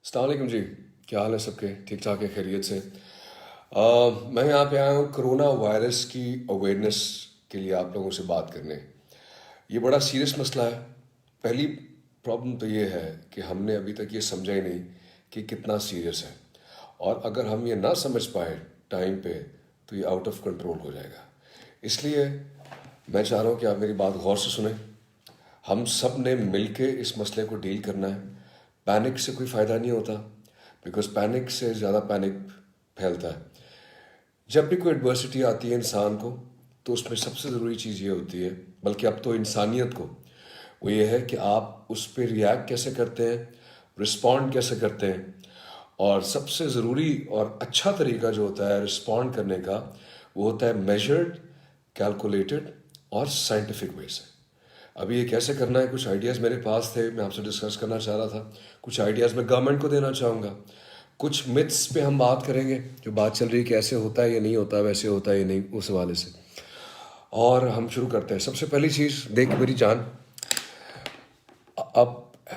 السلام علیکم جی. کیا حال ہے سب کے؟ ٹھیک ٹھاک ہے؟ خیریت سے؟ میں یہاں پہ آیا ہوں کرونا وائرس کی اویئرنیس کے لیے آپ لوگوں سے بات کرنے. یہ بڑا سیریس مسئلہ ہے. پہلی پرابلم تو یہ ہے کہ ہم نے ابھی تک یہ سمجھا ہی نہیں کہ کتنا سیریس ہے، اور اگر ہم یہ نہ سمجھ پائے ٹائم پہ تو یہ آؤٹ آف کنٹرول ہو جائے گا. اس لیے میں چاہ رہا ہوں کہ آپ میری بات غور سے سنیں. ہم سب نے مل کے اس مسئلے کو ڈیل کرنا ہے. پینک سے کوئی فائدہ نہیں ہوتا، بیکاز پینک سے زیادہ پینک پھیلتا ہے. جب بھی کوئی ایڈورسٹی آتی ہے انسان کو تو اس میں سب سے ضروری چیز یہ ہوتی ہے، بلکہ اب تو انسانیت کو، وہ یہ ہے کہ آپ اس پہ ریئیکٹ کیسے کرتے ہیں، رسپونڈ کیسے کرتے ہیں. اور سب سے ضروری اور اچھا طریقہ جو ہوتا ہے رسپونڈ کرنے کا وہ ہوتا ہے میجرڈ، کیلکولیٹڈ اور سائنٹیفک وے سے. ابھی یہ کیسے کرنا ہے، کچھ آئیڈیاز میرے پاس تھے، میں آپ سے ڈسکس کرنا چاہ رہا تھا. کچھ آئیڈیاز میں گورنمنٹ کو دینا چاہوں گا. کچھ متس پہ ہم بات کریں گے، جو بات چل رہی ہے کہ ایسے ہوتا ہے یا نہیں ہوتا، ویسے ہوتا ہے یا نہیں، اس حوالے سے. اور ہم شروع کرتے ہیں. سب سے پہلی چیز دیکھ میری جان، اب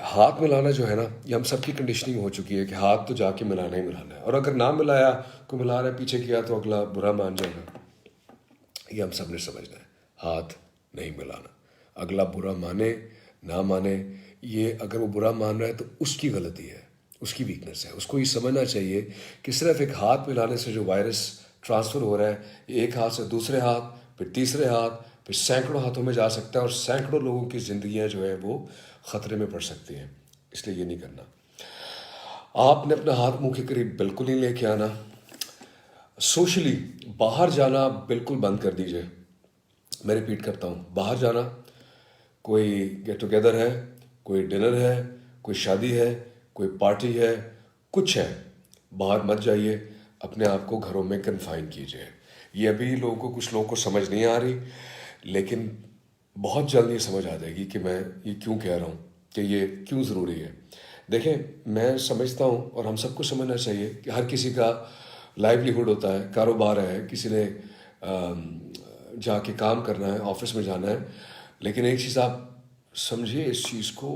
ہاتھ ملانا جو ہے نا، یہ ہم سب کی کنڈیشننگ ہو چکی ہے کہ ہاتھ تو جا کے ملانا ہی ملانا ہے، اور اگر نہ ملایا، کوئی ملا رہا ہے پیچھے کیا تو اگلا برا مان جائے گا. یہ ہم سب نے سمجھنا ہے. ہاتھ نہیں ملانا، اگلا برا مانے نہ مانے، یہ اگر وہ برا مان رہا ہے تو اس کی غلطی ہے، اس کی ویکنس ہے. اس کو یہ سمجھنا چاہیے کہ صرف ایک ہاتھ ملانے سے جو وائرس ٹرانسفر ہو رہا ہے، یہ ایک ہاتھ سے دوسرے ہاتھ، پھر تیسرے ہاتھ، پھر سینکڑوں ہاتھوں میں جا سکتا ہے، اور سینکڑوں لوگوں کی زندگیاں جو ہے وہ خطرے میں پڑ سکتی ہیں. اس لیے یہ نہیں کرنا. آپ نے اپنا ہاتھ منہ کے قریب بالکل نہیں لے کے آنا. سوشلی باہر جانا بالکل بند کر دیجیے. میں ریپیٹ کرتا ہوں، باہر جانا، کوئی گیٹ ٹوگیدر ہے، کوئی ڈنر ہے، کوئی شادی ہے، کوئی پارٹی ہے، کچھ ہے، باہر مت جائیے. اپنے آپ کو گھروں میں کنفائن کیجیے. یہ ابھی لوگوں کو، کچھ لوگوں کو سمجھ نہیں آ رہی، لیکن بہت جلد یہ سمجھ آ جائے گی کہ میں یہ کیوں کہہ رہا ہوں، کہ یہ کیوں ضروری ہے. دیکھیں، میں سمجھتا ہوں اور ہم سب کو سمجھنا چاہیے کہ ہر کسی کا لائیولیہوڈ ہوتا ہے، کاروبار ہے، کسی نے جا کے کام کرنا ہے، آفس میں جانا ہے. لیکن ایک چیز آپ سمجھیے اس چیز کو،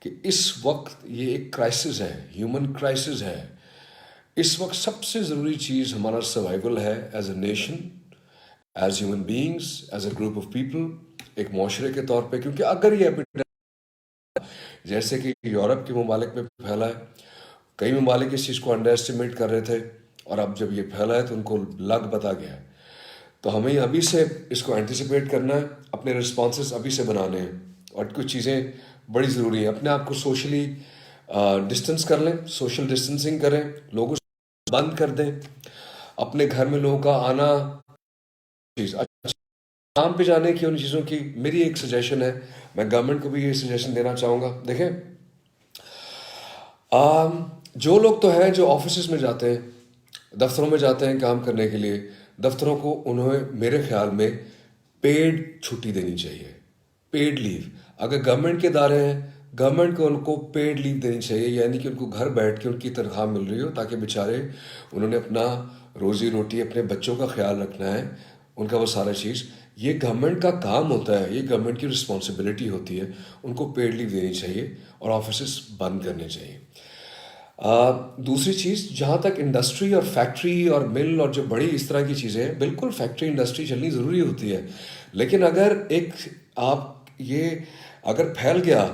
کہ اس وقت یہ ایک کرائسس ہے، ہیومن کرائسس ہے. اس وقت سب سے ضروری چیز ہمارا سروائیول ہے، as a nation, as human beings, as a group of people, ایک معاشرے کے طور پہ. کیونکہ اگر یہ جیسے کہ یورپ کے ممالک میں پھیلا ہے، کئی ممالک اس چیز کو انڈر ایسٹیمیٹ کر رہے تھے، اور اب جب یہ پھیلا ہے تو ان کو لگ بتا گیا ہے. تو ہمیں ابھی سے اس کو اینٹیسپیٹ کرنا ہے، اپنے رسپانسز ابھی سے بنانے ہیں. اور کچھ چیزیں بڑی ضروری ہیں. اپنے آپ کو سوشلی ڈسٹنس کر لیں، سوشل ڈسٹنسنگ کریں، لوگوں سے بند کر دیں. اپنے گھر میں لوگوں کا آنا، چیز کام پہ جانے کی، ان چیزوں کی میری ایک سجیشن ہے. میں گورنمنٹ کو بھی یہ سجیشن دینا چاہوں گا. دیکھیں، جو لوگ تو ہیں جو آفیسز میں جاتے ہیں، دفتروں میں جاتے ہیں کام کرنے کے لیے، دفتروں کو انہیں میرے خیال میں پیڈ چھٹی دینی چاہیے، پیڈ لیو. اگر گورنمنٹ کے ادارے ہیں، گورنمنٹ کو ان کو پیڈ لیو دینی چاہیے، یعنی کہ ان کو گھر بیٹھ کے ان کی تنخواہ مل رہی ہو، تاکہ بیچارے انہوں نے اپنا روزی روٹی، اپنے بچوں کا خیال رکھنا ہے، ان کا وہ سارا چیز. یہ گورنمنٹ کا کام ہوتا ہے، یہ گورنمنٹ کی رسپانسبلٹی ہوتی ہے. ان کو پیڈ لیو دینی چاہیے اور آفیسز بند کرنے چاہیے. دوسری چیز، جہاں تک انڈسٹری اور فیکٹری اور مل اور جو بڑی اس طرح کی چیزیں ہیں، بالکل فیکٹری انڈسٹری چلنی ضروری ہوتی ہے، لیکن اگر یہ اگر پھیل گیا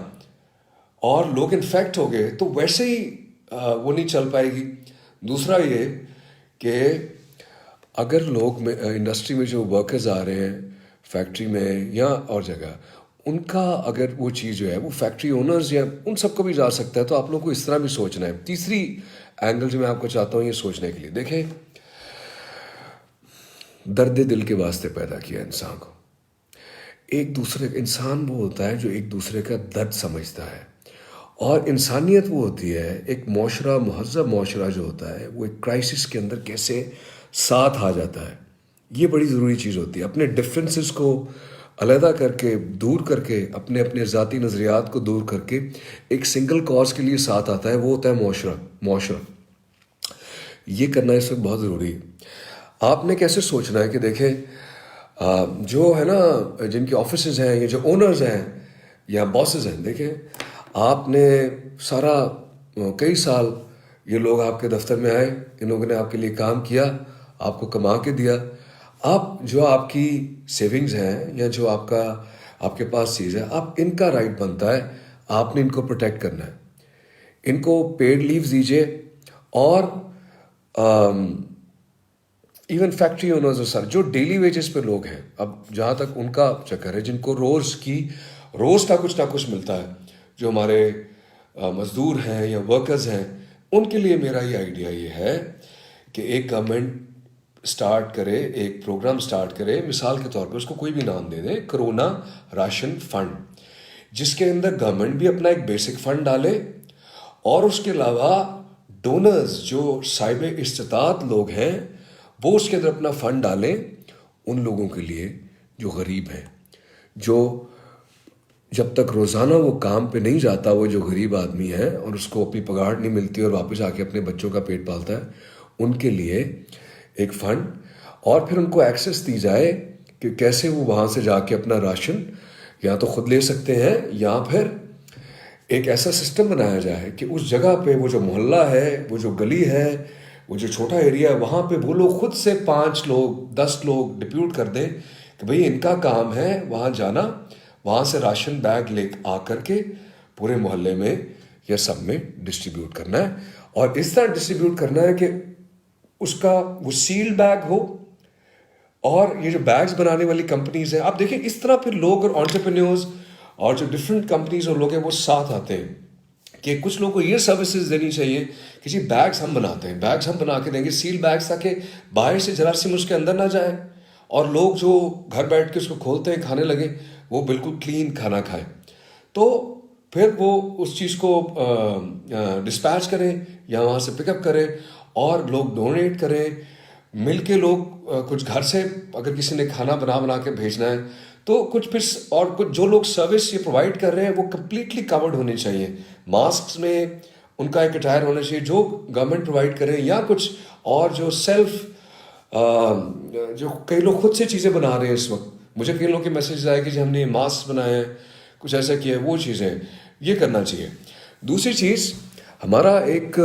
اور لوگ انفیکٹ ہو گئے تو ویسے ہی وہ نہیں چل پائے گی. دوسرا یہ کہ اگر لوگ انڈسٹری میں جو ورکرز آ رہے ہیں، فیکٹری میں یا اور جگہ، ان کا اگر وہ چیز جو ہے وہ فیکٹری اونرز یا ان سب کو بھی جا سکتا ہے، تو آپ لوگوں کو اس طرح بھی سوچنا ہے. تیسری اینگل جو میں آپ کو چاہتا ہوں یہ سوچنے کے لیے، دیکھیں، درد دل کے واسطے پیدا کیا انسان کو. ایک دوسرے انسان وہ ہوتا ہے جو ایک دوسرے کا درد سمجھتا ہے، اور انسانیت وہ ہوتی ہے، ایک معاشرہ، مہذب معاشرہ جو ہوتا ہے، وہ ایک کرائسس کے اندر کیسے ساتھ آ جاتا ہے. یہ بڑی ضروری چیز ہوتی ہے. اپنے ڈفرینسز کو علیحدہ کر کے، دور کر کے، اپنے اپنے ذاتی نظریات کو دور کر کے ایک سنگل کاز کے لیے ساتھ آتا ہے، وہ ہوتا ہے معاشرہ. یہ کرنا اس وقت بہت ضروری ہے. آپ نے کیسے سوچنا ہے کہ دیکھیں، جو ہے نا، جن کے آفیسز ہیں، یہ جو اونرز ہیں یا باسز ہیں، دیکھیں، آپ نے سارا کئی سال یہ لوگ آپ کے دفتر میں آئے, ان لوگوں نے آپ کے لیے کام کیا, آپ کو کما کے دیا. جو آپ کی سیونگز ہیں یا جو آپ کے پاس چیز ہے, آپ ان کا رائٹ بنتا ہے, آپ نے ان کو پروٹیکٹ کرنا ہے. ان کو پیڈ لیوز دیجیے. اور ایون فیکٹری اونرز اور سر جو ڈیلی ویجز پہ لوگ ہیں, اب جہاں تک ان کا چکر ہے, جن کو روز کا کچھ نہ کچھ ملتا ہے, جو ہمارے مزدور ہیں یا ورکرز ہیں, ان کے لیے میرا یہ آئیڈیا یہ ہے کہ ایک گورنمنٹ اسٹارٹ کرے, ایک پروگرام اسٹارٹ کرے. مثال کے طور پہ اس کو کوئی بھی نام دے دے, کرونا راشن فنڈ, جس کے اندر گورنمنٹ بھی اپنا ایک بیسک فنڈ ڈالے, اور اس کے علاوہ ڈونرز جو صاحب استطاعت لوگ ہیں وہ اس کے اندر اپنا فنڈ ڈالیں ان لوگوں کے لیے جو غریب ہیں, جو جب تک روزانہ وہ کام پہ نہیں جاتا, وہ جو غریب آدمی ہے اور اس کو اپنی پگاڑ نہیں ملتی اور واپس آ کے اپنے بچوں کا پیٹ پالتا ہے, ان کے لیے ایک فنڈ. اور پھر ان کو ایکسیس دی جائے کہ کیسے وہ وہاں سے جا کے اپنا راشن یا تو خود لے سکتے ہیں, یا پھر ایک ایسا سسٹم بنایا جائے کہ اس جگہ پہ وہ جو محلہ ہے, وہ جو گلی ہے, وہ جو چھوٹا ایریا ہے, وہاں پہ وہ لوگ خود سے 5 لوگ 10 لوگ ڈپیوٹ کر دیں کہ بھئی ان کا کام ہے وہاں جانا, وہاں سے راشن بیگ لے آ کر کے پورے محلے میں یا سب میں ڈسٹریبیوٹ کرنا ہے. اور اس طرح ڈسٹریبیوٹ کرنا ہے کہ اس کا وہ سیل بیگ ہو. اور یہ جو بیگز بنانے والی کمپنیز ہیں, آپ دیکھیں اس طرح پھر لوگ اور انٹرپرینیورز اور جو ڈفرینٹ کمپنیز اور لوگ ہیں وہ ساتھ آتے ہیں کہ کچھ لوگوں کو یہ سروسز دینی چاہیے کہ جی بیگز ہم بناتے ہیں, بیگز ہم بنا کے دیں گے, سیل بیگز, تاکہ باہر سے جراثیم اس کے اندر نہ جائیں, اور لوگ جو گھر بیٹھ کے اس کو کھولتے ہیں کھانے لگے وہ بالکل کلین کھانا کھائیں. تو پھر وہ اس چیز کو ڈسپیچ کریں یا وہاں سے پک اپ کریں, اور لوگ ڈونیٹ کریں مل کے. لوگ کچھ گھر سے اگر کسی نے کھانا بنا کے بھیجنا ہے تو کچھ پھر, اور کچھ جو لوگ سروس یہ پرووائڈ کر رہے ہیں وہ کمپلیٹلی کورڈ ہونے چاہیے. ماسکس میں ان کا ایک اٹائر ہونا چاہیے جو گورنمنٹ پرووائڈ کرے, یا کچھ اور جو سیلف جو کئی لوگ خود سے چیزیں بنا رہے ہیں اس وقت. مجھے کئی لوگوں کے میسیجز آئے کہ جی ہم نے ماسک بنائے ہیں, کچھ ایسا کیا ہے, وہ چیزیں یہ کرنا چاہیے. دوسری چیز, ہمارا ایک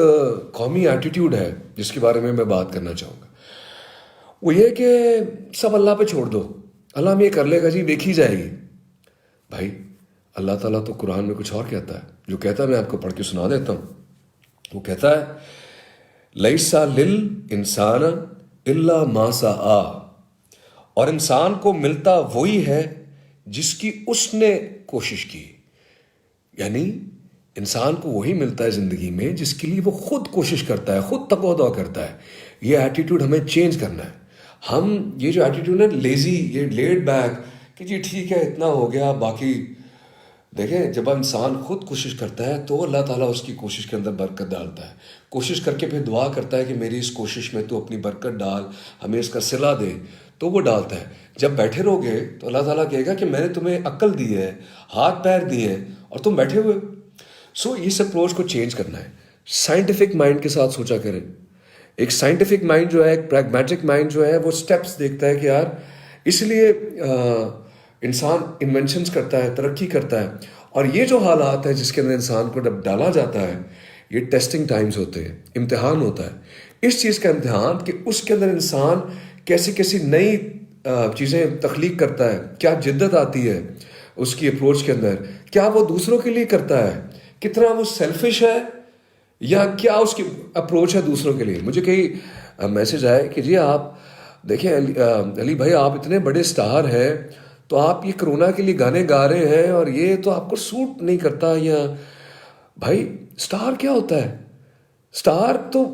قومی ایٹیٹیوڈ ہے جس کے بارے میں بات کرنا چاہوں گا, وہ یہ کہ سب اللہ پہ چھوڑ دو, اللہ ہم یہ کر لے گا جی, دیکھی جائے گی. بھائی اللہ تعالیٰ تو قرآن میں کچھ اور کہتا ہے, جو کہتا ہے میں آپ کو پڑھ کے سنا دیتا ہوں. وہ کہتا ہے لیسا للانسان الا ما سعی, اور انسان کو ملتا وہی ہے جس کی اس نے کوشش کی. یعنی انسان کو وہی ملتا ہے زندگی میں جس کے لیے وہ خود کوشش کرتا ہے, خود تقاضا کرتا ہے. یہ ایٹیٹیوڈ ہمیں چینج کرنا ہے. ہم یہ جو ایٹیٹیوڈ ہے لیزی, یہ لیڈ بیک کہ جی ٹھیک ہے اتنا ہو گیا, باقی دیکھیں جب انسان خود کوشش کرتا ہے تو اللہ تعالیٰ اس کی کوشش کے اندر برکت ڈالتا ہے. کوشش کر کے پھر دعا کرتا ہے کہ میری اس کوشش میں تو اپنی برکت ڈال, ہمیں اس کا صلہ دے, تو وہ ڈالتا ہے. جب بیٹھے رہو گے تو اللہ تعالیٰ کہے گا کہ میں نے تمہیں عقل دی ہے, ہاتھ پیر دیے ہیں, اور تم بیٹھے ہوئے. سو اس اپروچ کو چینج کرنا ہے. سائنٹیفک مائنڈ کے ساتھ سوچا کریں. ایک سائنٹیفک مائنڈ جو ہے, ایک پریگمیٹک مائنڈ جو ہے, وہ سٹیپس دیکھتا ہے کہ یار اس لیے انسان انوینشنز کرتا ہے, ترقی کرتا ہے. اور یہ جو حالات ہے جس کے اندر انسان کو جب ڈالا جاتا ہے, یہ ٹیسٹنگ ٹائمز ہوتے ہیں, امتحان ہوتا ہے. اس چیز کا امتحان کہ اس کے اندر انسان کیسی کیسی نئی چیزیں تخلیق کرتا ہے, کیا جدت آتی ہے اس کی اپروچ کے اندر, کیا وہ دوسروں کے لیے کرتا ہے, کتنا وہ سیلفش ہے, یا کیا اس کی اپروچ ہے دوسروں کے لیے. مجھے کئی میسج آئے کہ جی آپ دیکھیں علی بھائی آپ اتنے بڑے سٹار ہیں تو آپ یہ کرونا کے لیے گانے گا رہے ہیں اور یہ تو آپ کو سوٹ نہیں کرتا. یا بھائی سٹار کیا ہوتا ہے؟ سٹار تو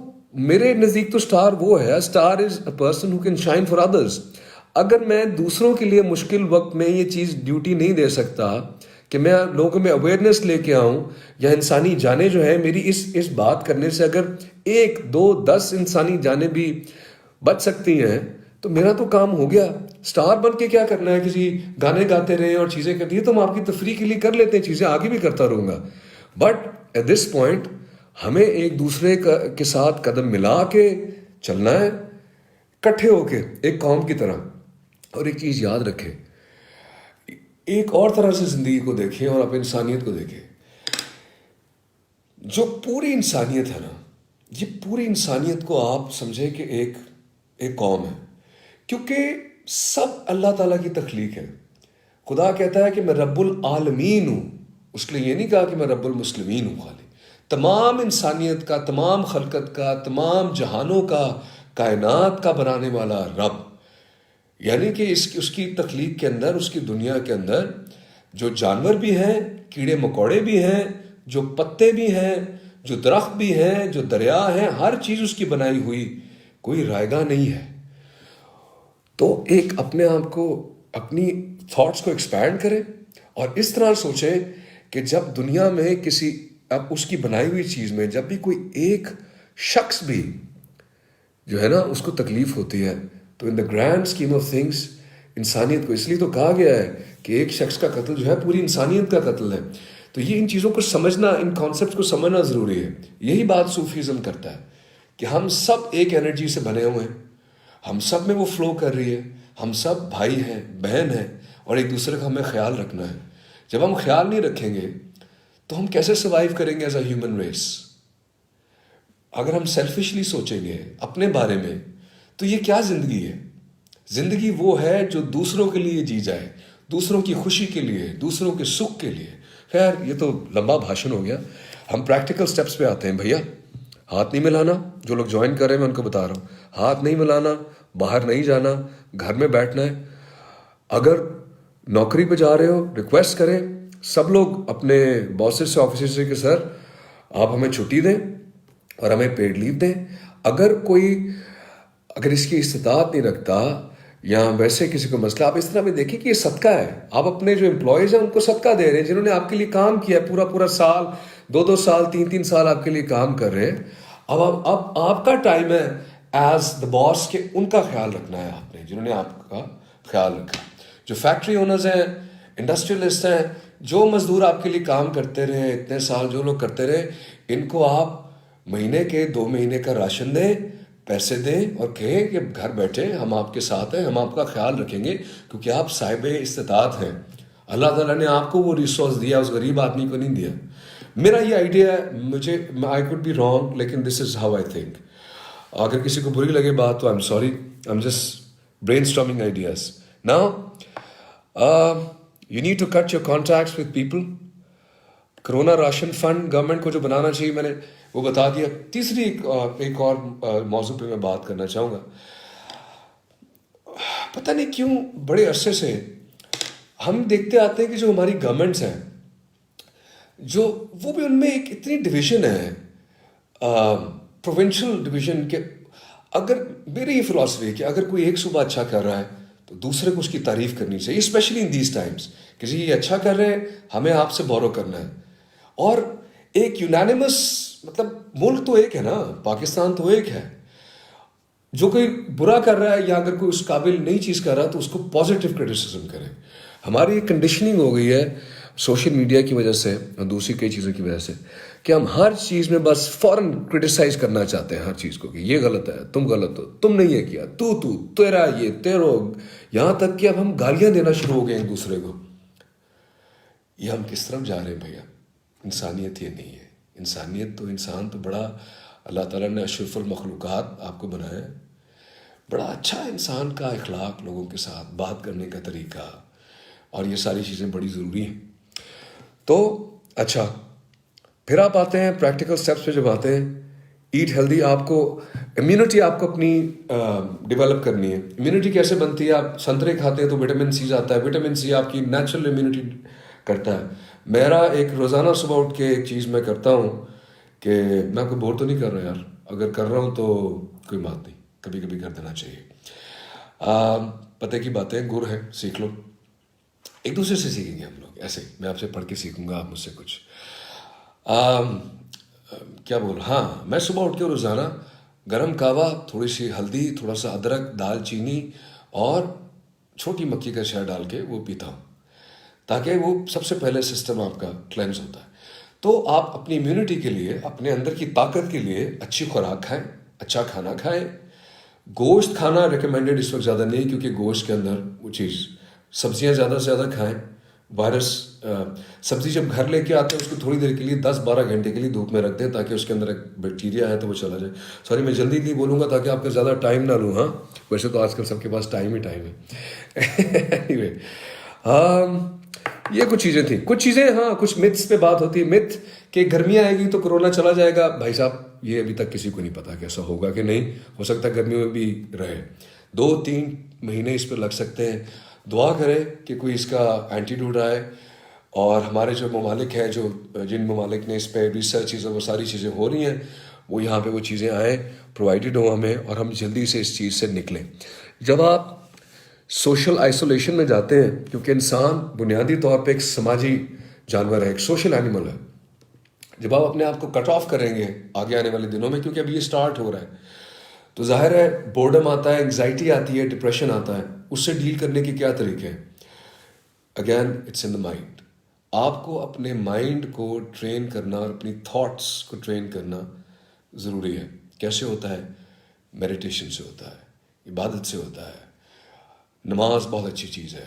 میرے نزدیک تو سٹار وہ ہے, star is a person who can shine for others. اگر میں دوسروں کے لیے مشکل وقت میں یہ چیز ڈیوٹی نہیں دے سکتا کہ میں لوگوں میں اویئرنیس لے کے آؤں, یا انسانی جانیں جو ہیں میری اس بات کرنے سے اگر 1 2 10 انسانی جانیں بھی بچ سکتی ہیں تو میرا تو کام ہو گیا. سٹار بن کے کیا کرنا ہے کہ جی گانے گاتے رہیں اور چیزیں کرتی ہیں, تو ہم آپ کی تفریح کے لیے کر لیتے ہیں, چیزیں آگے بھی کرتا رہوں گا. بٹ ایٹ دس پوائنٹ ہمیں ایک دوسرے کے ساتھ قدم ملا کے چلنا ہے, کٹھے ہو کے ایک قوم کی طرح. اور ایک چیز یاد رکھیں, ایک اور طرح سے زندگی کو دیکھیں اور اپنی انسانیت کو دیکھیں. جو پوری انسانیت ہے نا، یہ پوری انسانیت کو آپ سمجھے کہ ایک قوم ہے، کیونکہ سب اللہ تعالیٰ کی تخلیق ہے. خدا کہتا ہے کہ میں رب العالمین ہوں، اس کے لیے یہ نہیں کہا کہ میں رب المسلمین ہوں. خالی تمام انسانیت کا، تمام خلقت کا، تمام جہانوں کا، کائنات کا بنانے والا رب. یعنی کہ اس کی تخلیق کے اندر، اس کی دنیا کے اندر جو جانور بھی ہیں، کیڑے مکوڑے بھی ہیں، جو پتے بھی ہیں، جو درخت بھی ہیں، جو دریا ہیں، ہر چیز اس کی بنائی ہوئی، کوئی رائے گاہ نہیں ہے. تو ایک اپنے آپ کو، اپنی تھاٹس کو ایکسپینڈ کریں اور اس طرح سوچیں کہ جب دنیا میں کسی اب اس کی بنائی ہوئی چیز میں جب بھی کوئی ایک شخص بھی جو ہے نا اس کو تکلیف ہوتی ہے، تو ان the grand scheme of things انسانیت کو، اس لیے تو کہا گیا ہے کہ ایک شخص کا قتل جو ہے پوری انسانیت کا قتل ہے. تو یہ ان چیزوں کو سمجھنا، ان کانسیپٹ کو سمجھنا ضروری ہے. یہی بات صوفیزم کرتا ہے کہ ہم سب ایک انرجی سے بنے ہوئے ہیں، ہم سب میں وہ فلو کر رہی ہے، ہم سب بھائی ہیں، بہن ہیں، اور ایک دوسرے کا ہمیں خیال رکھنا ہے. جب ہم خیال نہیں رکھیں گے تو ہم کیسے سروائیو کریں گے ایز اے ہیومن ریس؟ اگر ہم سیلفشلی سوچیں گے اپنے بارے میں تو یہ کیا زندگی ہے؟ زندگی وہ ہے جو دوسروں کے لیے جی جائے، دوسروں کی خوشی کے لیے، دوسروں کے سکھ کے لیے. خیر یہ تو لمبا بھاشن ہو گیا. ہم پریکٹیکل سٹیپس پہ آتے ہیں. بھیا ہاتھ نہیں ملانا، جو لوگ جوائن کر رہے ہیں میں ان کو بتا رہا ہوں، ہاتھ نہیں ملانا، باہر نہیں جانا، گھر میں بیٹھنا ہے. اگر نوکری پہ جا رہے ہو ریکویسٹ کریں سب لوگ اپنے باسز سے، آفیسر سے کہ سر آپ ہمیں چھٹی دیں اور ہمیں پیڈ لیو دیں. اگر اس کی استطاعت نہیں رکھتا یا ویسے کسی کو مسئلہ، آپ اس طرح بھی دیکھیں کہ یہ صدقہ ہے. آپ اپنے جو امپلائیز ہیں ان کو صدقہ دے رہے ہیں، جنہوں نے آپ کے لیے کام کیا ہے پورا سال، 2 سال، 3 سال آپ کے لیے کام کر رہے ہیں. اب آپ کا ٹائم ہے ایز دا باس کہ ان کا خیال رکھنا ہے آپ نے، جنہوں نے آپ کا خیال رکھا. جو فیکٹری اونرز ہیں، انڈسٹریلسٹ ہیں، جو مزدور آپ کے لیے کام کرتے رہے اتنے سال، جو لوگ کرتے رہے، ان کو آپ مہینے کے 2 مہینے کا راشن دیں، پیسے دیں اور کہیں کہ گھر بیٹھے ہم آپ کے ساتھ ہیں، ہم آپ کا خیال رکھیں گے کیونکہ آپ صاحب استطاعت ہیں. اللہ تعالیٰ نے آپ کو وہ ریسورس دیا، اس غریب آدمی کو نہیں دیا. میرا یہ آئیڈیا ہے، آئی کوڈ بی رانگ، لیکن دس از ہاؤ آئی تھنک. اگر کسی کو بری لگے بات تو I am sorry, I am just brainstorming ideas. Now you need to cut your contacts with people. Corona ration fund government کو جو بنانا چاہیے میں نے وہ بتا دیا. تیسری ایک اور موضوع پہ میں بات کرنا چاہوں گا. پتہ نہیں کیوں بڑے عرصے سے ہم دیکھتے آتے ہیں کہ جو ہماری گورنمنٹس ہیں، جو وہ بھی ان میں ایک اتنی ڈویژن ہے، پروونشل ڈویژن، کہ اگر میری یہ فلاسفی ہے کہ اگر کوئی ایک صوبہ اچھا کر رہا ہے تو دوسرے کو اس کی تعریف کرنی چاہیے، اسپیشلی ان دیز ٹائمس کہ جی یہ اچھا کر رہے ہیں، ہمیں آپ سے بورو کرنا ہے. اور ایک یونانیمس، مطلب ملک تو ایک ہے نا، پاکستان تو ایک ہے. جو کوئی برا کر رہا ہے یا اگر کوئی اس قابل نئی چیز کر رہا ہے تو اس کو پازیٹیو کرٹیسزم کریں. ہماری ایک کنڈیشننگ ہو گئی ہے سوشل میڈیا کی وجہ سے اور دوسری کئی چیزوں کی وجہ سے کہ ہم ہر چیز میں بس فوراً کرٹیسائز کرنا چاہتے ہیں ہر چیز کو، کہ یہ غلط ہے، تم غلط ہو، تم نے یہ کیا، تو تیرا یہ تیرو، یہاں تک کہ اب ہم گالیاں دینا شروع ہو گئے ایک دوسرے کو. یہ ہم کس طرف جا رہے ہیں بھیا؟ انسانیت یہ نہیں ہے. انسانیت تو، انسان تو بڑا، اللہ تعالیٰ نے اشرف المخلوقات آپ کو بنایا ہے. بڑا اچھا انسان کا اخلاق، لوگوں کے ساتھ بات کرنے کا طریقہ، اور یہ ساری چیزیں بڑی ضروری ہیں. تو اچھا پھر آپ آتے ہیں پریکٹیکل سٹیپس پہ. جب آتے ہیں ایٹ ہیلدی، آپ کو امیونٹی آپ کو اپنی ڈیولپ کرنی ہے. امیونٹی کیسے بنتی ہے؟ آپ سنترے کھاتے ہیں تو وٹامن سی آتا ہے، وٹامن سی آپ کی نیچرل امیونٹی کرتا ہے. میرا ایک روزانہ صبح اٹھ کے ایک چیز میں کرتا ہوں کہ میں آپ کو بور تو نہیں کر رہا یار، اگر کر رہا ہوں تو کوئی بات نہیں، کبھی کبھی کر دینا چاہیے. پتہ کی باتیں گر ہیں، سیکھ لو. ایک دوسرے سے سیکھیں گے ہم لوگ. ایسے میں آپ سے پڑھ کے سیکھوں گا، آپ مجھ سے کچھ. کیا بول، ہاں میں صبح اٹھ کے روزانہ گرم کہوہ، تھوڑی سی ہلدی، تھوڑا سا ادرک، دال چینی اور چھوٹی مکھی کا شہد ڈال کے وہ پیتا ہوں، تاکہ وہ سب سے پہلے سسٹم آپ کا کلینز ہوتا ہے. تو آپ اپنی امیونٹی کے لیے، اپنے اندر کی طاقت کے لیے اچھی خوراک کھائیں، اچھا کھانا کھائیں. گوشت کھانا ریکمینڈڈ اس وقت زیادہ نہیں، کیونکہ گوشت کے اندر وہ چیز، سبزیاں زیادہ سے زیادہ کھائیں، وائرس سبزی جب گھر لے کے آتے ہیں اس کو تھوڑی دیر کے لیے 10-12 گھنٹے کے لیے دھوپ میں رکھ دیں تاکہ اس کے اندر ایک بیکٹیریا ہے تو وہ چلا جائے. سوری میں جلدی بولوں گا تاکہ آپ کا زیادہ ٹائم نہ لوں. ہاں ویسے تو آج کل سب کے پاس ٹائم ہی ٹائم ہے. اینی یہ کچھ چیزیں تھیں. کچھ چیزیں ہاں کچھ متس پہ بات ہوتی ہے. مت کہ گرمیاں آئے گی تو کرونا چلا جائے گا. بھائی صاحب یہ ابھی تک کسی کو نہیں پتا کہ ایسا ہوگا کہ نہیں. ہو سکتا ہے گرمیوں میں بھی رہے. 2-3 مہینے اس پہ لگ سکتے ہیں. دعا کریں کہ کوئی اس کا اینٹیڈوٹ آئے. اور ہمارے جو ممالک ہیں جن ممالک نے اس پہ ریسرچ وہ ساری چیزیں ہو رہی ہیں وہ یہاں پہ وہ چیزیں آئیں پرووائڈیڈ ہوں ہمیں اور ہم جلدی سے اس چیز سے نکلیں. جب آپ سوشل آئسولیشن میں جاتے ہیں کیونکہ انسان بنیادی طور پہ ایک سماجی جانور ہے, ایک سوشل اینیمل ہے. جب آپ اپنے آپ کو کٹ آف کریں گے آگے آنے والے دنوں میں کیونکہ ابھی یہ سٹارٹ ہو رہا ہے تو ظاہر ہے بورڈم آتا ہے, انگزائٹی آتی ہے, ڈپریشن آتا ہے. اس سے ڈیل کرنے کے کیا طریقے ہیں؟ Again it's in the mind. آپ کو اپنے مائنڈ کو ٹرین کرنا اور اپنی تھاٹس کو ٹرین کرنا ضروری ہے. کیسے ہوتا ہے؟ میڈیٹیشن سے ہوتا ہے, عبادت سے ہوتا ہے. نماز بہت اچھی چیز ہے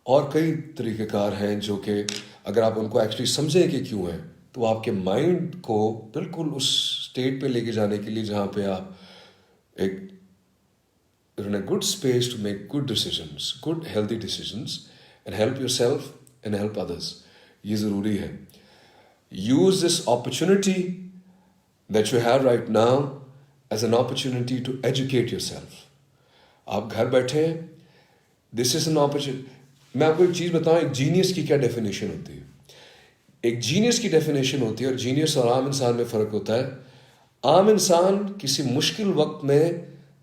اور کئی طریقہ کار ہیں جو کہ اگر آپ ان کو ایکچولی سمجھیں کہ کیوں ہیں تو آپ کے مائنڈ کو بالکل اس اسٹیٹ پہ لے کے جانے کے لیے جہاں پہ آپ ایک in a good space to make good decisions, good healthy decisions and help yourself and help others. یہ ضروری ہے. Use this opportunity that you have right now as an opportunity to educate yourself. آپ گھر بیٹھے ہیں, this is an opportunity. میں آپ کو ایک چیز بتاؤں, ایک جینیس کی کیا ڈیفینیشن ہوتی ہے. ایک جینیس کی ڈیفینیشن ہوتی ہے اور جینیس اور عام انسان میں فرق ہوتا ہے. عام انسان کسی مشکل وقت میں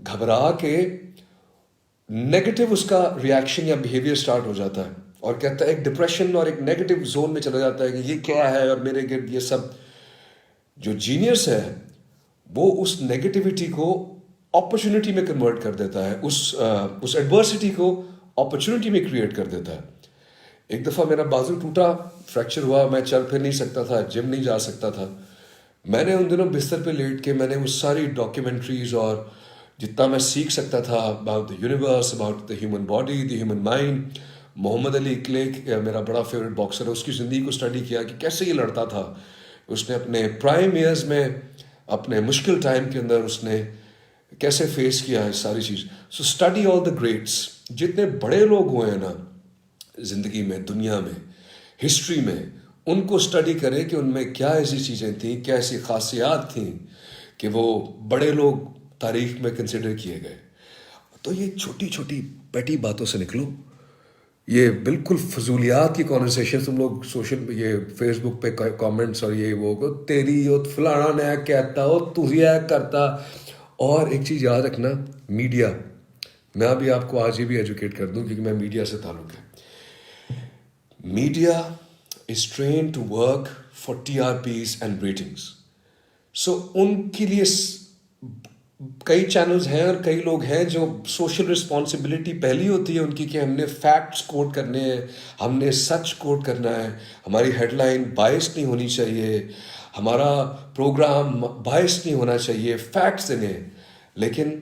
گھبرا کے نیگیٹو اس کا ریاکشن یا بیہیویئر سٹارٹ ہو جاتا ہے اور کہتا ہے ایک ڈپریشن اور ایک نیگیٹو زون میں چلا جاتا ہے کہ یہ کیا ہے اور میرے گرد یہ سب. جو جینیس ہے وہ اس نیگیٹیوٹی کو اپرچونٹی میں کنورٹ کر دیتا ہے, اس ایڈورسٹی کو اپرچونٹی میں کریٹ کر دیتا ہے. ایک دفعہ میرا بازو ٹوٹا, فریکچر ہوا, میں چل پھر نہیں سکتا تھا, جم نہیں جا سکتا تھا. میں نے ان دنوں بستر پہ لیٹ کے میں نے وہ ساری ڈاکیومنٹریز اور جتنا میں سیکھ سکتا تھا about the universe, about the human body, the human mind. Muhammad Ali کلیک میرا بڑا فیوریٹ باکسر ہے, اس کی زندگی کو اسٹڈی کیا کہ کیسے یہ لڑتا تھا. اس نے اپنے پرائم ایئرز میں اپنے مشکل ٹائم کے اندر اس نے کیسے فیس کیا ہے ساری چیز. سو اسٹڈی آل دا گریٹس, جتنے بڑے لوگ ہوئے ہیں نا زندگی میں, دنیا میں, ہسٹری میں, ان کو اسٹڈی کریں کہ ان میں کیا ایسی چیزیں تھیں, کیا ایسی خاصیات تھیں کہ وہ بڑے لوگ تاریخ میں کنسیڈر کیے گئے. تو یہ چھوٹی چھوٹی پیٹی باتوں سے نکلو. یہ بالکل فضولیات کی کانورسیشن تم لوگ سوشل یہ فیس بک پہ کامنٹس اور یہ وہ تیری ہو فلانا نیا کہتا ہو تو یہ کرتا. اور ایک چیز یاد رکھنا, میڈیا, میں ابھی آپ کو آج یہ بھی ایجوکیٹ کر دوں کیونکہ میں میڈیا سے تعلق ہے. Media is train to work for TRPs and ratings. سو ان کے لیے کئی چینلز ہیں اور کئی لوگ ہیں جو سوشل رسپانسبلٹی پہلی ہوتی ہے ان کی کہ ہم نے فیکٹس کوٹ کرنے ہیں, ہم نے سچ کوٹ کرنا ہے, ہماری ہیڈ لائن بائس نہیں ہونی چاہیے, ہمارا پروگرام بائس نہیں ہونا چاہیے, فیکٹس دینے ہیں. لیکن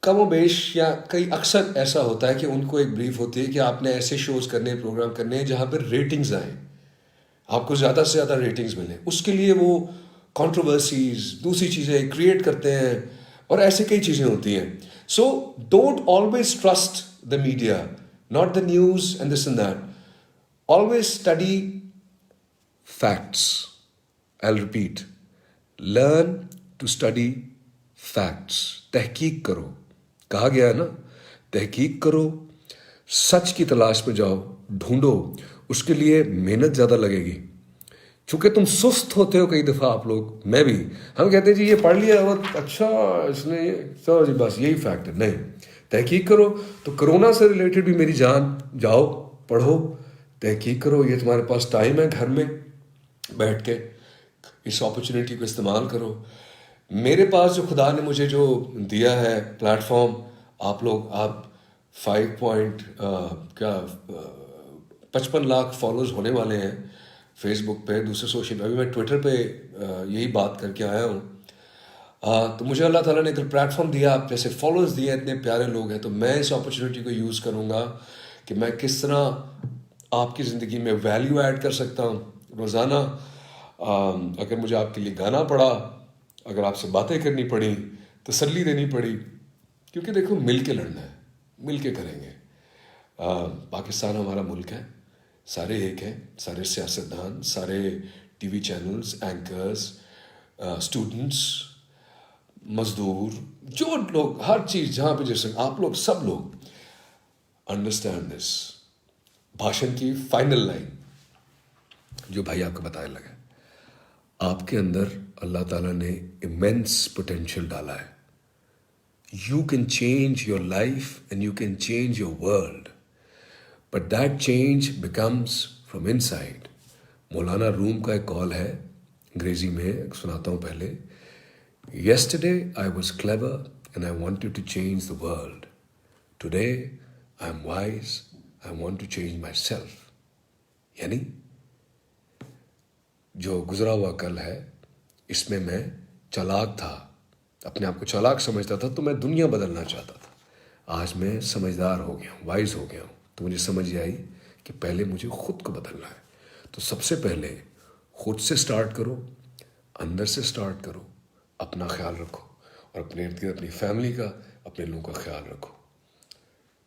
کم و بیش یا کئی اکثر ایسا ہوتا ہے کہ ان کو ایک بریف ہوتی ہے کہ آپ نے ایسے شوز کرنے, پروگرام کرنے ہیں جہاں پہ ریٹنگز آئیں, آپ کو زیادہ سے زیادہ ریٹنگز ملیں. اس کے لیے وہ کنٹروورسیز, دوسری چیزیں کریٹ کرتے ہیں اور ایسے کئی چیزیں ہوتی ہیں. So don't always trust the media, not the news and this and that. Always study facts. I repeat, learn to study facts. تحقیق کرو. کہا گیا ہے نا, تحقیق کرو, سچ کی تلاش میں جاؤ, ڈھونڈو. اس کے لیے محنت زیادہ لگے گی. چونکہ تم سست ہوتے ہو کئی دفعہ آپ لوگ, میں بھی, ہم کہتے ہیں جی یہ پڑھ لیا اور اچھا اس نے چلو جی بس یہی فیکٹ ہے. نہیں, تحقیق کرو. تو کرونا سے ریلیٹڈ بھی میری جان, جاؤ پڑھو, تحقیق کرو. یہ تمہارے پاس ٹائم ہے گھر میں بیٹھ کے, اس اپرچونیٹی کو استعمال کرو. میرے پاس جو خدا نے مجھے جو دیا ہے پلیٹ فارم, آپ لوگ, آپ 55 لاکھ فالوز ہونے والے ہیں فیس بک پہ, دوسرے سوشل, ابھی میں ٹویٹر پہ یہی بات کر کے آیا ہوں. تو مجھے اللہ تعالیٰ نے اگر پلیٹ فارم دیا, آپ جیسے فالوز دیے, اتنے پیارے لوگ ہیں, تو میں اس اپرچونیٹی کو یوز کروں گا کہ میں کس طرح آپ کی زندگی میں ویلیو ایڈ کر سکتا ہوں. روزانہ اگر مجھے آپ کے لیے گانا پڑا, اگر آپ سے باتیں کرنی پڑی, تسلی دینی پڑی, کیونکہ دیکھو مل کے لڑنا ہے, مل کے کریں گے. پاکستان ہمارا ملک ہے, سارے ایک ہیں, سارے سیاستدان, سارے T V channels, anchors, students, مزدور, جو لوگ, ہر چیز جہاں پہ جیسے آپ لوگ, سب لوگ انڈرسٹینڈ دس. بھاشن کی فائنل لائن جو بھائی آپ کو بتانے لگا, آپ کے اندر اللہ تعالیٰ نے امینس پوٹینشیل ڈالا ہے. You can change your life and you can change your world. But that change becomes from inside. مولانا روم کا ایک کال ہے, انگریزی میں سناتا ہوں پہلے. Yesterday I was clever and I wanted to change the world. Today I am wise, I want to change myself. یعنی جو گزرا ہوا کل ہے اس میں میں چالاک تھا, اپنے آپ کو چالاک سمجھتا تھا, تو میں دنیا بدلنا چاہتا تھا. آج میں سمجھدار ہو گیا ہوں, وائز ہو گیا ہوں, تو مجھے سمجھ آئی کہ پہلے مجھے خود کو بدلنا ہے. تو سب سے پہلے خود سے سٹارٹ کرو, اندر سے سٹارٹ کرو, اپنا خیال رکھو, اور اپنے ارد گرد اپنی فیملی کا, اپنے لوگوں کا خیال رکھو.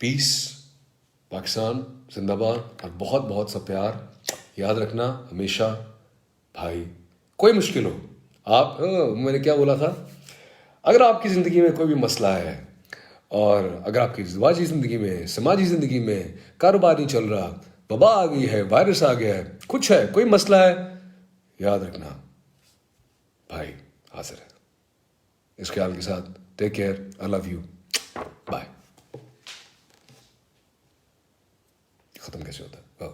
پیس, پاکستان زندہ باد, اور بہت بہت سا پیار. یاد رکھنا ہمیشہ بھائی, کوئی مشکل ہو, آپ میں نے کیا بولا تھا, اگر آپ کی زندگی میں کوئی بھی مسئلہ ہے, اور اگر آپ کی ازدواجی زندگی میں, سماجی زندگی میں, کاروبار نہیں چل رہا, وبا آ گئی ہے, وائرس آ گیا ہے, کچھ ہے, کوئی مسئلہ ہے, یاد رکھنا بھائی حاضر ہے. اس خیال کے ساتھ take care, I love you, bye. ختم کیسے ہوتا ہے؟